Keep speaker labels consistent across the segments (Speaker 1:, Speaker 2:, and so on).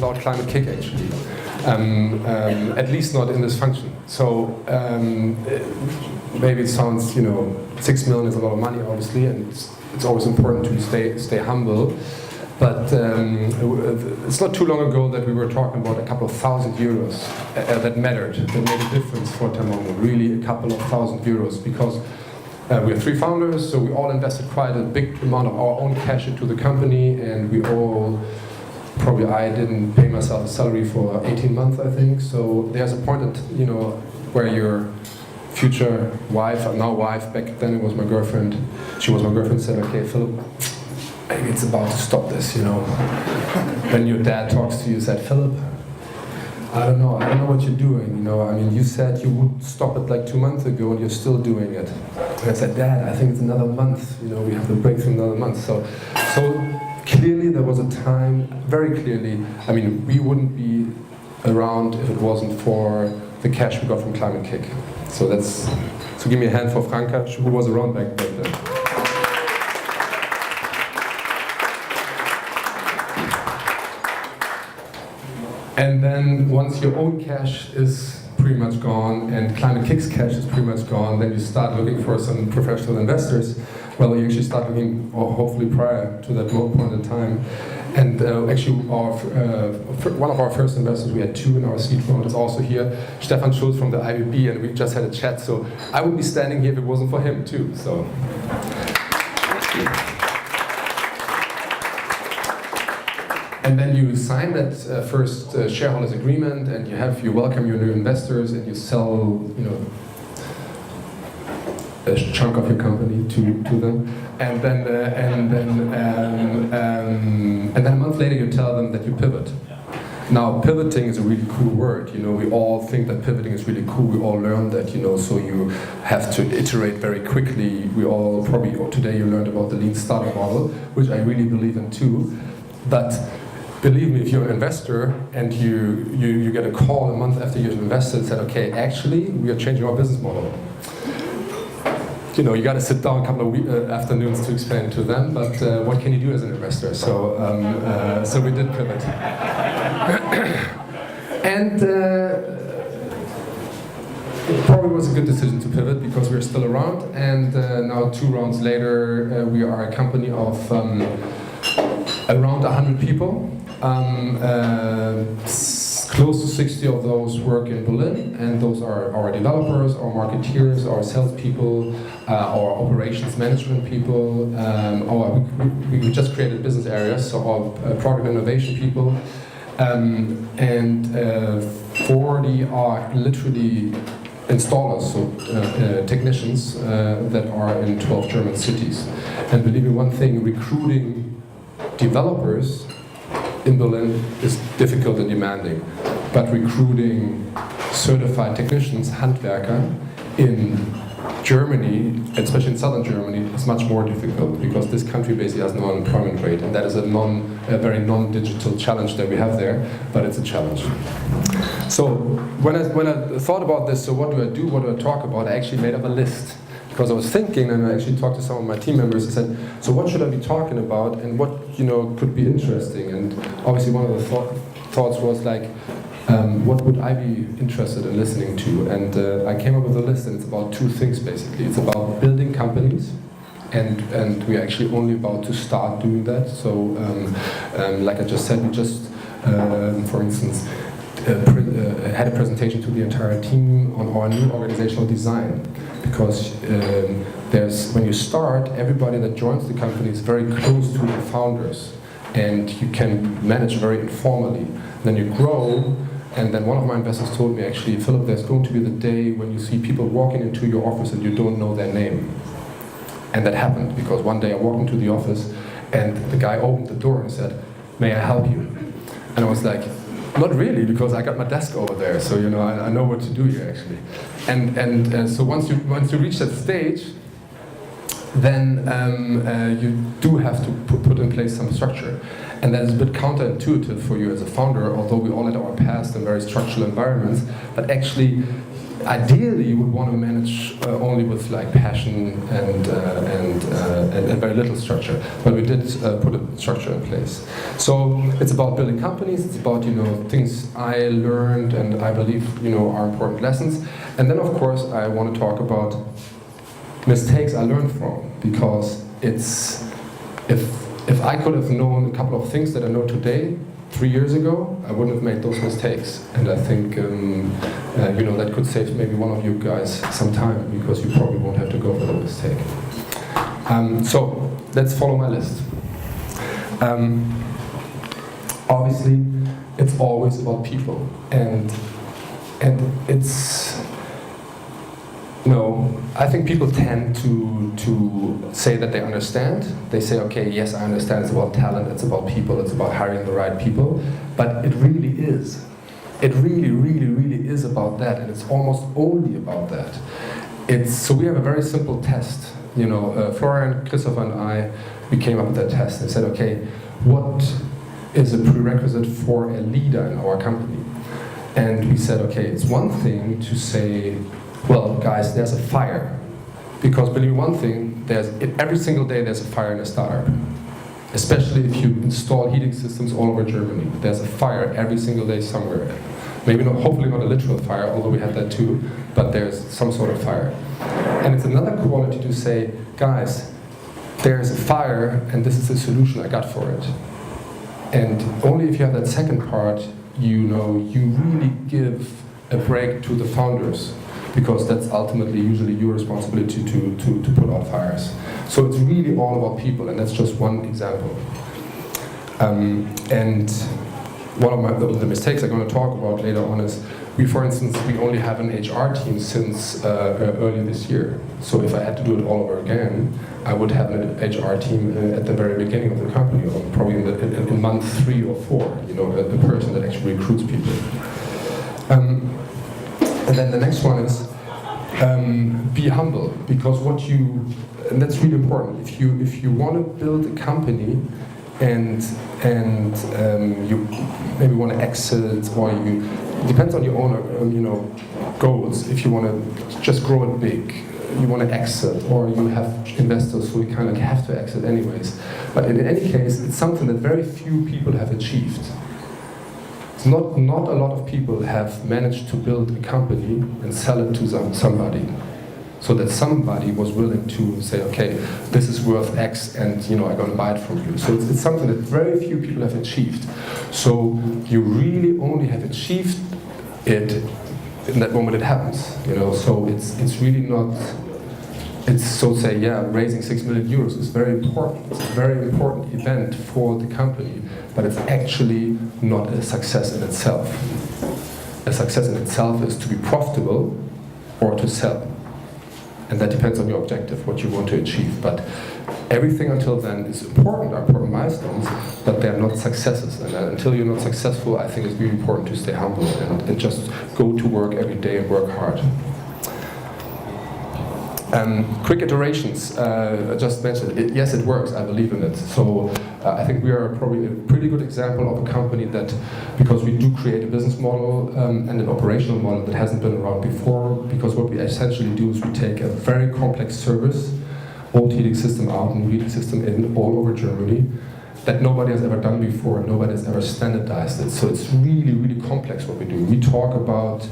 Speaker 1: without Climate-KIC actually. At least not in this function. So maybe it sounds, 6 million is a lot of money, obviously, and it's always important to stay humble. But it's not too long ago that we were talking about a couple of €1,000 that mattered, that made a difference for Thermondo. Really, a couple of €1,000 because we have 3 founders, so we all invested quite a big amount of our own cash into the company, and we all. Probably I didn't pay myself a salary for 18 months, I think. So there's a point that, where your future wife, or now wife, back then it was my girlfriend, she was my girlfriend, said, okay, Philip, maybe it's about to stop this, When your dad talks to you, said, Philip, I don't know what you're doing, you said you would stop it like 2 months ago and you're still doing it. And I said, Dad, I think it's another month, we have to break through another month. So clearly there was a time, very clearly, we wouldn't be around if it wasn't for the cash we got from Climate-KIC. So give me a hand for Franka, who was around back then. And then once your own cash is pretty much gone and Climate-KIC's cash is pretty much gone, then you start looking for some professional investors. Well, you actually start looking, or hopefully prior to that point in time. And actually, one of our first investors, we had 2 in our seed round, is also here, Stefan Schulz from the IBB, and we just had a chat. So I would be standing here if it wasn't for him too. So. And then you sign that first shareholders agreement, and you welcome your new investors, and you sell, a chunk of your company to them, and then a month later you tell them that you pivot. Now, pivoting is a really cool word. We all think that pivoting is really cool. We all learn that, so you have to iterate very quickly. We all probably today you learned about the lean startup model, which I really believe in too. But believe me, if you're an investor and you get a call a month after you've invested and said, okay, actually, we are changing our business model. You got to sit down a couple of afternoons to explain it to them, but what can you do as an investor? So we did pivot. And it probably was a good decision to pivot because we're still around, and now 2 rounds later, we are a company of around 100 people. Close to 60 of those work in Berlin, and those are our developers, our marketeers, our salespeople, our operations management people. We just created business areas, so our product innovation people, and 40 are literally installers, so technicians that are in 12 German cities. And believe me, one thing, recruiting developers in Berlin is difficult and demanding, but recruiting certified technicians, Handwerker, in Germany, especially in southern Germany, is much more difficult because this country basically has no unemployment rate, and that is a very non-digital challenge that we have there, but it's a challenge. So when I thought about this, so what do I do, what do I talk about, I actually made up a list. Because I was thinking, and I actually talked to some of my team members and said, so what should I be talking about, and what could be interesting? And obviously one of the thoughts was like, what would I be interested in listening to? And I came up with a list, and it's about 2 things basically. It's about building companies, and we're actually only about to start doing that. So like I just said, we just, for instance, had a presentation to the entire team on our new organizational design. Because when you start, everybody that joins the company is very close to the founders, and you can manage very informally. Then you grow, and then one of my investors told me actually, Philip, there's going to be the day when you see people walking into your office and you don't know their name. And that happened, because one day I walked into the office and the guy opened the door and said, may I help you? And I was like, not really, because I got my desk over there, so I know what to do here actually. And so once you reach that stage, then you do have to put in place some structure, and that is a bit counterintuitive for you as a founder. Although we all had our past in very structural environments, but actually ideally, you would want to manage only with like passion and very little structure. But we did put a structure in place. So it's about building companies. It's about things I learned and I believe are important lessons. And then of course I want to talk about mistakes I learned from, because it's if I could have known a couple of things that I know today 3 years ago, I wouldn't have made those mistakes. And I think that could save maybe one of you guys some time, because you probably won't have to go for the mistake. So let's follow my list. Obviously, it's always about people, and it's I think people tend to say that they understand. They say, okay, yes, I understand. It's about talent. It's about people. It's about hiring the right people. But it really is. It really, really, really is about that, and it's almost only about that. So we have a very simple test. Florian, Christopher, and I, we came up with that test and said, okay, what is a prerequisite for a leader in our company? And we said, okay, it's one thing to say, well, guys, there's a fire. Because believe me one thing, every single day there's a fire in a startup. Especially if you install heating systems all over Germany. There's a fire every single day somewhere. Maybe not, hopefully not a literal fire, although we had that too, but there's some sort of fire. And it's another quality to say, guys, there's a fire and this is the solution I got for it. And only if you have that second part, you really give a break to the founders, because that's ultimately usually your responsibility to put out fires. So it's really all about people, and that's just one example. And one of the mistakes I'm going to talk about later on is, for instance, we only have an HR team since early this year. So if I had to do it all over again, I would have an HR team at the very beginning of the company, or probably in month 3 or 4, the person that actually recruits people. And then the next one is be humble, because and that's really important. If you want to build a company and you maybe want to exit, or it depends on your own goals. If you want to just grow it big, you want to exit, or you have investors who kind of have to exit anyways. But in any case, it's something that very few people have achieved. Not a lot of people have managed to build a company and sell it to somebody, so that somebody was willing to say, okay, this is worth X, and I'm going to buy it from you. So it's something that very few people have achieved. So you really only have achieved it in that moment it happens. So it's really not. It's so to say, raising 6 million euros is very important. It's a very important event for the company, but it's actually not a success in itself. A success in itself is to be profitable or to sell. And that depends on your objective, what you want to achieve. But everything until then is important, are important milestones, but they're not successes. And until you're not successful, I think it's really important to stay humble and just go to work every day and work hard. Quick iterations, I just mentioned it. Yes, it works, I believe in it. So I think we are probably a pretty good example of a company that, because we do create a business model and an operational model that hasn't been around before, because what we essentially do is we take a very complex service, old heating system out and heating system in all over Germany, that nobody has ever done before, nobody has ever standardized it. So it's really, really complex what we do. We talk about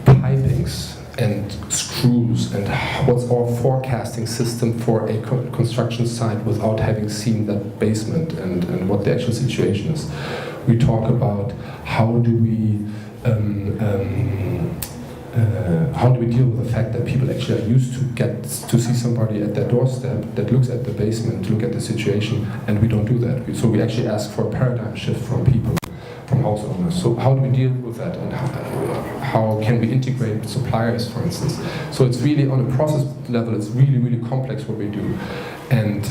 Speaker 1: pipings and screws and what's our forecasting system for a construction site without having seen that basement and what the actual situation is. We talk about how do we deal with the fact that people actually are used to get to see somebody at their doorstep that looks at the basement, to look at the situation, and we don't do that. So we actually ask for a paradigm shift from people, from house owners. So how do we deal with that, and how can we integrate with suppliers, for instance? So it's really, on a process level, it's really, really complex what we do. And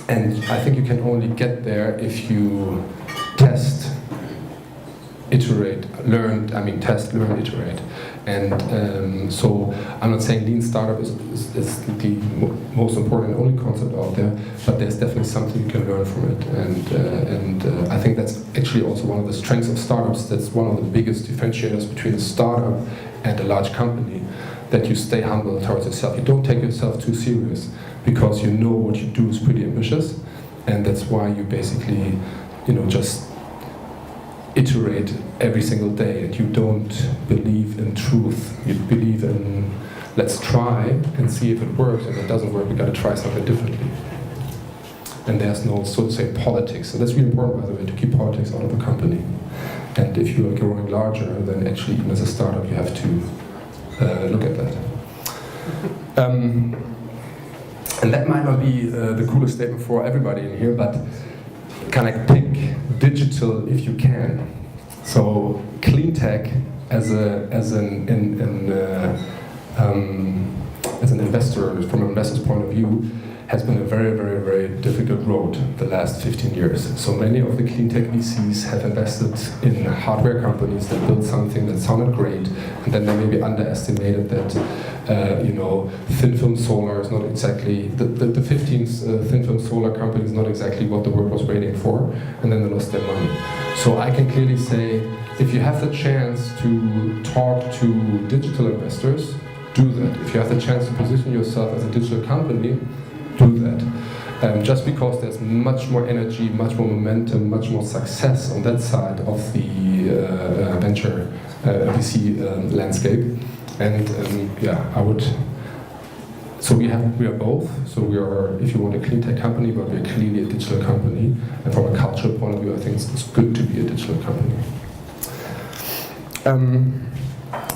Speaker 1: I think you can only get there if you test, iterate, test, learn, iterate. And so I'm not saying lean startup is the most important and only concept out there, but there's definitely something you can learn from it. And I think that's actually also one of the strengths of startups. That's one of the biggest differentiators between a startup and a large company, that you stay humble towards yourself. You don't take yourself too serious, because you know what you do is pretty ambitious, and that's why you basically, just iterate every single day, and you don't believe in truth. You believe in, let's try and see if it works, and if it doesn't work, we gotta try something differently. And there's no, so to say, politics. And that's really important, by the way, to keep politics out of a company. And if you are growing larger, then actually, even as a startup, you have to look at that. And that might not be the coolest statement for everybody in here, but kind of pick digital if you can. So cleantech as an investor, from an investor's point of view, has been a very, very, very difficult road the last 15 years. So many of the cleantech VCs have invested in hardware companies that built something that sounded great, and then they maybe underestimated that, thin film solar is not exactly, the 15th thin film solar company is not exactly what the world was waiting for, and then they lost their money. So I can clearly say, if you have the chance to talk to digital investors, do that. If you have the chance to position yourself as a digital company, do that. Just because there's much more energy, much more momentum, much more success on that side of the venture VC landscape. And I would. So we are both. So we are, if you want, a clean tech company, but we're clearly a digital company. And from a cultural point of view, I think it's good to be a digital company.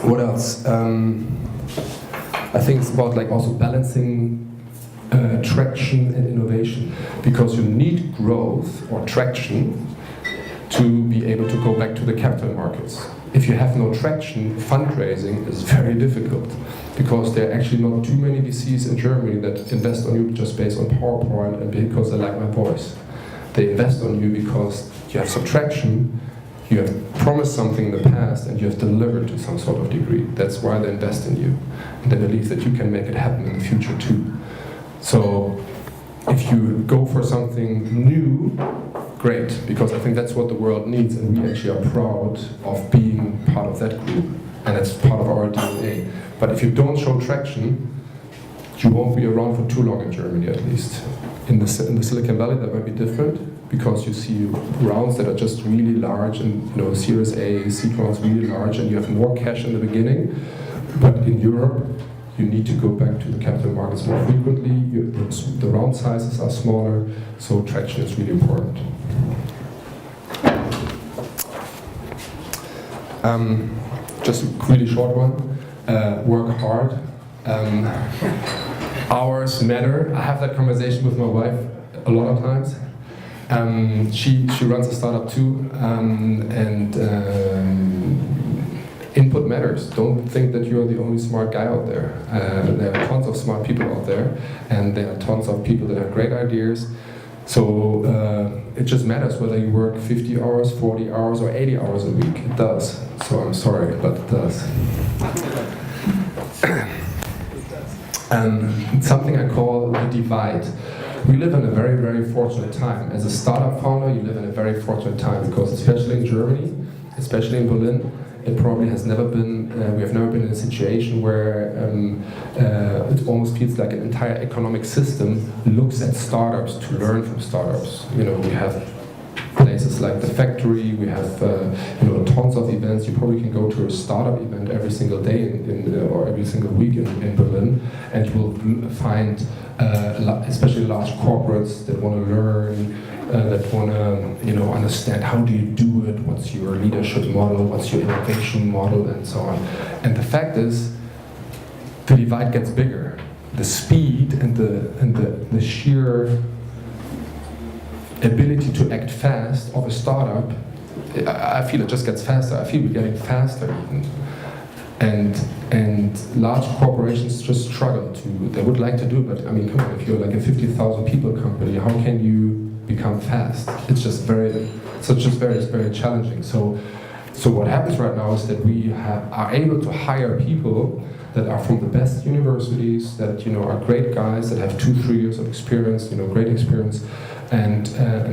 Speaker 1: What else? I think it's about also balancing traction and innovation, because you need growth or traction to be able to go back to the capital markets. If you have no traction, fundraising is very difficult, because there are actually not too many VCs in Germany that invest on you just based on PowerPoint and because they like my voice. They invest on you because you have some traction, you have promised something in the past, and you have delivered to some sort of degree. That's why they invest in you, and they believe that you can make it happen in the future too. So if you go for something new, great, because I think that's what the world needs, and we actually are proud of being part of that group, and it's part of our DNA. But if you don't show traction, you won't be around for too long in Germany, at least. In the Silicon Valley, that might be different, because you see rounds that are just really large, and Series A, seed rounds really large, and you have more cash in the beginning. But in Europe, you need to go back to the capital markets more frequently. The round sizes are smaller, so traction is really important. Just a really short one. Work hard. Hours matter. I have that conversation with my wife a lot of times. She runs a startup too, and input matters. Don't think that you're the only smart guy out there. There are tons of smart people out there, and there are tons of people that have great ideas. So it just matters whether you work 50 hours, 40 hours, or 80 hours a week. It does. So I'm sorry, but it does. Something I call the divide. We live in a very, very fortunate time. As a startup founder, you live in a very fortunate time, because especially in Germany, especially in Berlin, it probably has never been, we have never been in a situation where it almost feels like an entire economic system looks at startups to learn from startups. We have places like the factory, we have tons of events. You probably can go to a startup event every single day or every single week in Berlin, and you will find especially large corporates that want to learn, that want to understand how do you do it, what's your leadership model, what's your innovation model, and so on. And the fact is, the divide gets bigger. The speed and the sheer ability to act fast of a startup, I feel it just gets faster. I feel we're getting faster even. And large corporations just struggle to, they would like to do, but I mean, come on, if you're like a 50,000 people company, how can you become fast? It's just very challenging. So what happens right now is that we are able to hire people that are from the best universities, that are great guys, that have 2-3 years of experience, great experience, and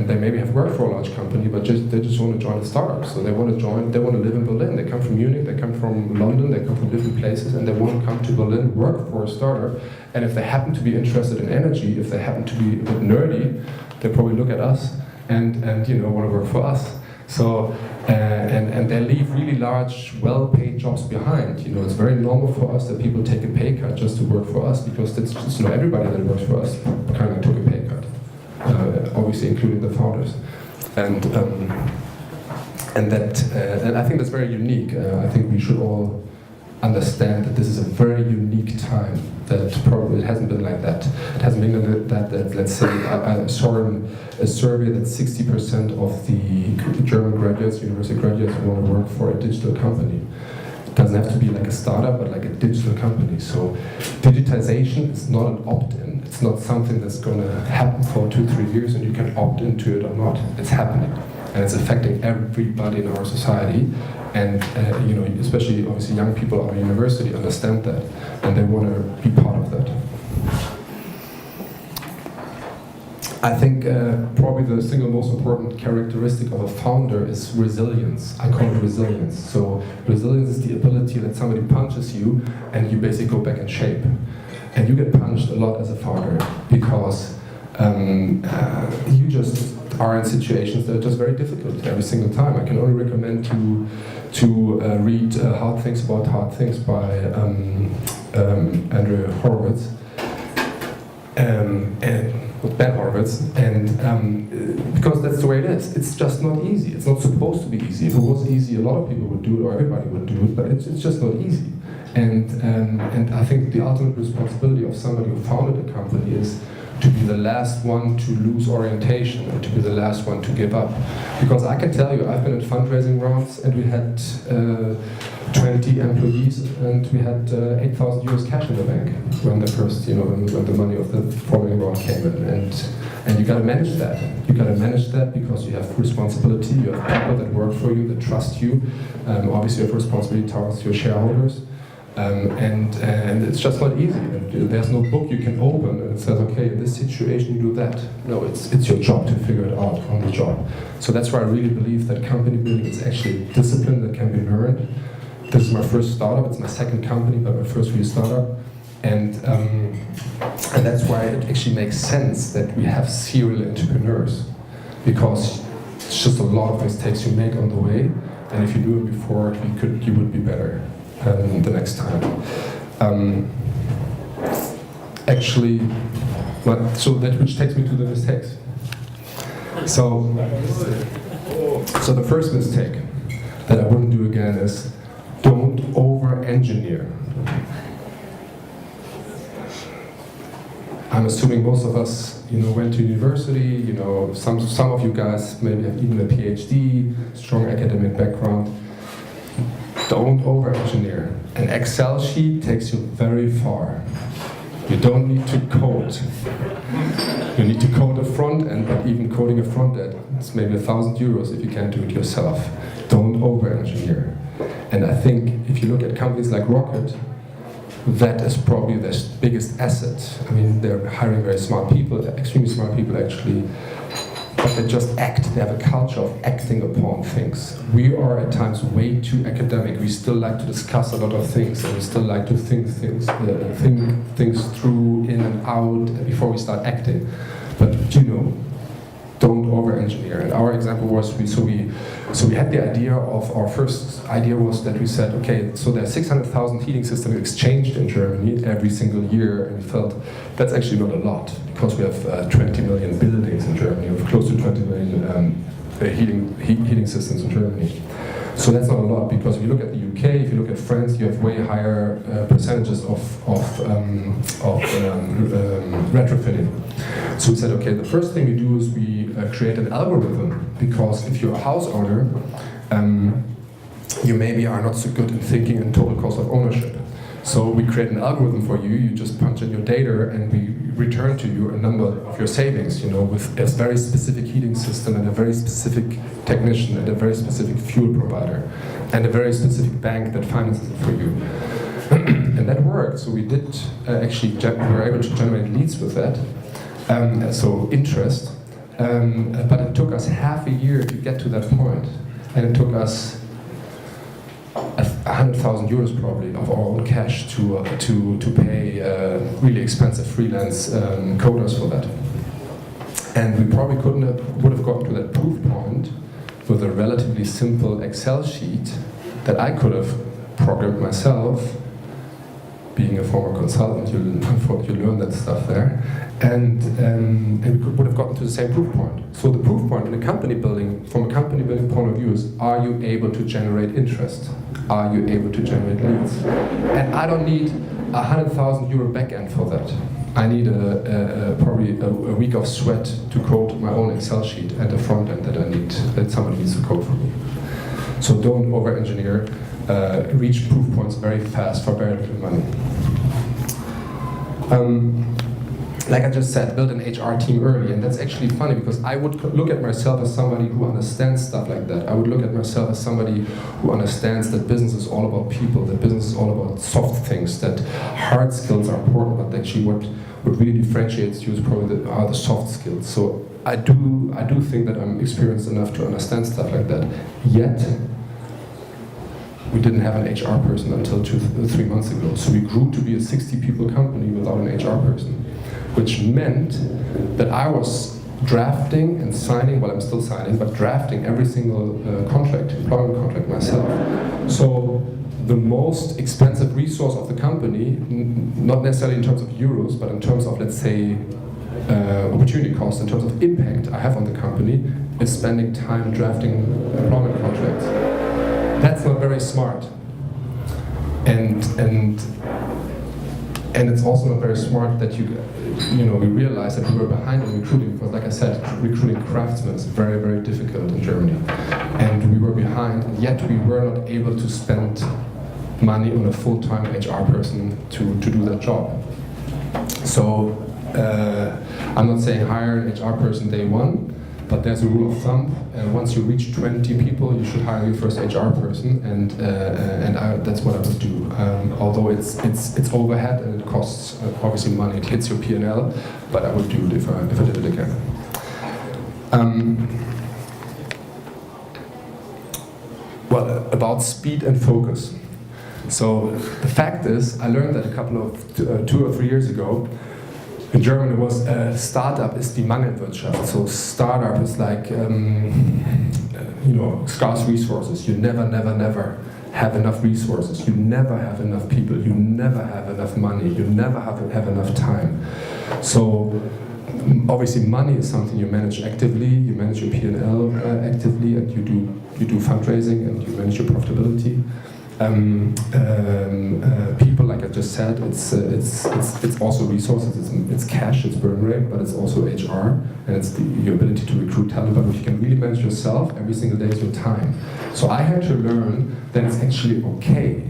Speaker 1: they maybe have worked for a large company, but they just want to join a startup. So they want to live in Berlin. They come from Munich, they come from London, they come from different places, and they want to come to Berlin, work for a startup. And if they happen to be interested in energy, if they happen to be a bit nerdy, they probably look at us and want to work for us. So and they leave really large, well-paid jobs behind. It's very normal for us that people take a pay cut just to work for us, because that's just everybody that works for us kind of took a pay cut. Obviously including the founders, and I think that's very unique. I think we should all understand that this is a very unique time. That probably it hasn't been like that. It hasn't been that let's say I saw a survey that 60% of the German graduates, university graduates, want to work for a digital company. It doesn't have to be like a startup, but like a digital company. So digitization is not an opt-in. It's not something that's going to happen for 2-3 years and you can opt into it or not. It's happening, and it's affecting everybody in our society. And especially obviously young people at our university understand that, and they want to be part of that. I think probably the single most important characteristic of a founder is resilience. I call it resilience. So resilience is the ability that somebody punches you and you basically go back in shape. And you get punched a lot as a founder because you just are in situations that are just very difficult every single time. I can only recommend to read Hard Things About Hard Things by Andrew Horowitz. And Ben Horowitz, and because that's the way it is. It's just not easy. It's not supposed to be easy. If it was easy, a lot of people would do it, or everybody would do it, but it's just not easy. And I think the ultimate responsibility of somebody who founded a company is to be the last one to lose orientation and to be the last one to give up. Because I can tell you, I've been at fundraising rounds and we had 20 employees and we had 8,000 euros cash in the bank when the first, when the money of the following round came in. And you gotta manage that. You gotta manage that because you have responsibility, you have people that work for you, that trust you. Obviously you have responsibility towards your shareholders. And it's just not easy. There's no book you can open and it says, okay, in this situation you do that. No, it's your job to figure it out on the job. So that's why I really believe that company building is actually a discipline that can be learned. This is my first startup. It's my second company, but my first real startup. And that's why it actually makes sense that we have serial entrepreneurs, because it's just a lot of mistakes you make on the way, and if you do it before, you would be better the next time. So that which takes me to the mistakes. So the first mistake that I wouldn't do again is don't over-engineer. I'm assuming most of us, went to university. Some of you guys maybe have even a PhD, strong academic background. Don't over-engineer. An Excel sheet takes you very far. You don't need to code. You need to code a front end, but even coding a front end, it's maybe 1,000 euros if you can't do it yourself. Don't over-engineer. And I think if you look at companies like Rocket, that is probably their biggest asset. I mean, they're hiring very smart people, extremely smart people actually, but they just act. They have a culture of acting upon things. We are at times way too academic. We still like to discuss a lot of things, and we still like to think things through in and out before we start acting. But don't over-engineer. And our example was we had the idea of, our first idea was that we said, okay, so there are 600,000 heating systems exchanged in Germany every single year, and we felt that's actually not a lot, because we have 20 million buildings in Germany, we have close to 20 million heating systems in Germany. So that's not a lot, because if you look at the UK, if you look at France, you have way higher percentages of retrofitting. So we said, okay, the first thing we do is we create an algorithm, because if you're a house owner, you maybe are not so good in thinking in total cost of ownership. So we create an algorithm for you, you just punch in your data and we return to you a number of your savings, with a very specific heating system and a very specific technician and a very specific fuel provider and a very specific bank that finances it for you. And that worked, so we did we were able to generate leads with that, so interest. but it took us half a year to get to that point, and it took us 100,000 euros probably of our own cash to pay really expensive freelance coders for that. And we probably would have gotten to that proof point with a relatively simple Excel sheet that I could have programmed myself. Being a former consultant, you learn that stuff there, and we would have gotten to the same proof point. So the proof point in a company building, from a company building point of view, is: are you able to generate interest? Are you able to generate leads? And I don't need a 100,000 euro backend for that. I need probably a week of sweat to code my own Excel sheet and a front end that somebody needs to code for me. So don't over-engineer. Reach proof points very fast for very little money. Like I just said, build an HR team early, and that's actually funny because I would look at myself as somebody who understands stuff like that. I would look at myself as somebody who understands that business is all about people, that business is all about soft things, that hard skills are important, but actually what really differentiates you is probably are the soft skills. So I do think that I'm experienced enough to understand stuff like that. Yet, we didn't have an HR person until 3 months ago. So we grew to be a 60-people company without an HR person, which meant that I was drafting and signing, well, I'm still signing, but drafting every single employment contract myself. So the most expensive resource of the company, not necessarily in terms of euros, but in terms of, let's say, opportunity cost, in terms of impact I have on the company, is spending time drafting employment contracts. That's not very smart, and it's also not very smart that we realized that we were behind in recruiting, because, like I said, recruiting craftsmen is very, very difficult in Germany, and we were behind, and yet we were not able to spend money on a full-time HR person to do that job. So I'm not saying hire an HR person day one. But there's a rule of thumb, once you reach 20 people, you should hire your first HR person, and that's what I would do. Although it's overhead and it costs obviously money, it hits your P&L, but I would do it if I did it again. Well, about speed and focus. So the fact is, I learned that a couple of 2 or 3 years ago. In German, it was startup is die Mangelwirtschaft. So startup is like scarce resources. You never have enough resources. You never have enough people. You never have enough money. You never have enough time. So obviously, money is something you manage actively. You manage your P&L actively, and you do fundraising and you manage your profitability. People, like I just said, it's also resources, it's cash, it's burn rate, but it's also HR, and it's your ability to recruit talent. But what you can really manage yourself every single day is your time. So I had to learn that it's actually okay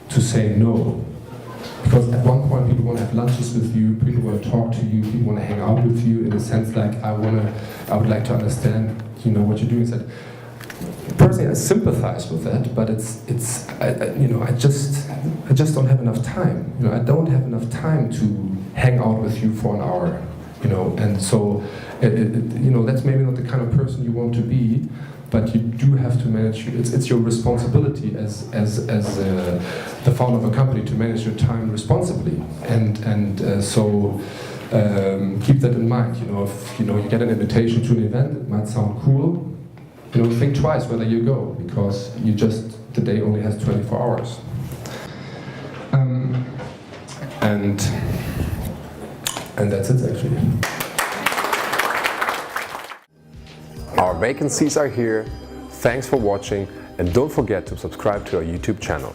Speaker 1: to say no, because at one point people want to have lunches with you, people want to talk to you, people want to hang out with you. In a sense, like I would like to understand, what you're doing. Said, personally, I sympathize with that, but I just don't have enough time. I don't have enough time to hang out with you for an hour. And so that's maybe not the kind of person you want to be, but you do have to manage. It's your responsibility as the founder of a company to manage your time responsibly, so keep that in mind. If you get an invitation to an event, it might sound cool. Think twice whether you go, because the day only has 24 hours. And that's it, actually.
Speaker 2: Our vacancies are here. Thanks for watching, and don't forget to subscribe to our YouTube channel.